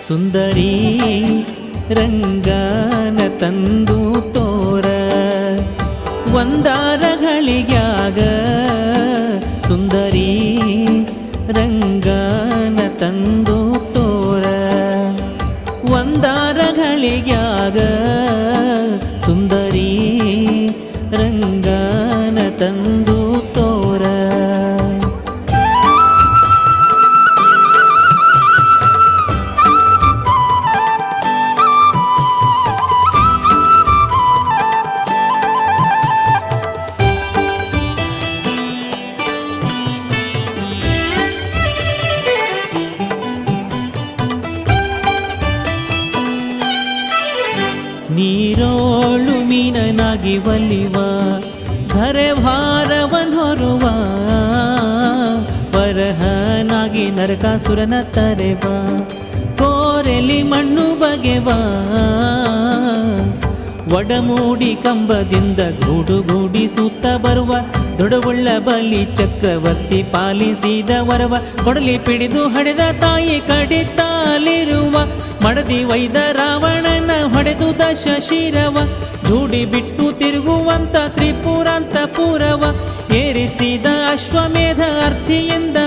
ಸುಂದರಿ ರಂಗನ ತಂದು ತೋರ ಒಂದಾರಗಳಿಗ್ಯಾಗ ಸುಂದರಿ ರಂಗನ ತಂದು ತೋರ ಒಂದಾರಗಳಿಗ್ಯಾಗ ಸುಂದರಿ ರಂಗನ ತಂದು ತೋರ ನೀರೋಳು ಮೀನನಾಗಿ ಒಲಿವ ಧರೆ ಭಾರವನ್ ಹೊರುವ ಪರಹನಾಗಿ ನರಕಾಸುರನ ತರೆವ ಕೋರೆಲಿ ಮಣ್ಣು ಬಗೆವ ಒಡಮೂಡಿ ಕಂಬದಿಂದ ಗೂಡುಗೂಡಿ ಸುತ್ತ ಬರುವ ದೊಡವುಳ್ಳ ಬಲಿ ಚಕ್ರವರ್ತಿ ಪಾಲಿಸಿದ ವರವ ಕೊಡಲಿ ಪಿಡಿದು ಹಡೆದ ತಾಯಿ ಕಡಿತಾಲಿರುವ ಮಡದಿ ವೈದ ರಾವಣನ ಹೊಡೆದು ದಶ ಶಿರವ ಜೂಡಿ ಬಿಟ್ಟು ತಿರುಗುವಂತ ತ್ರಿಪುರಾಂತ ಪೂರವ ಏರಿಸಿದ ಅಶ್ವಮೇಧ ಅರ್ಥಿಯಿಂದ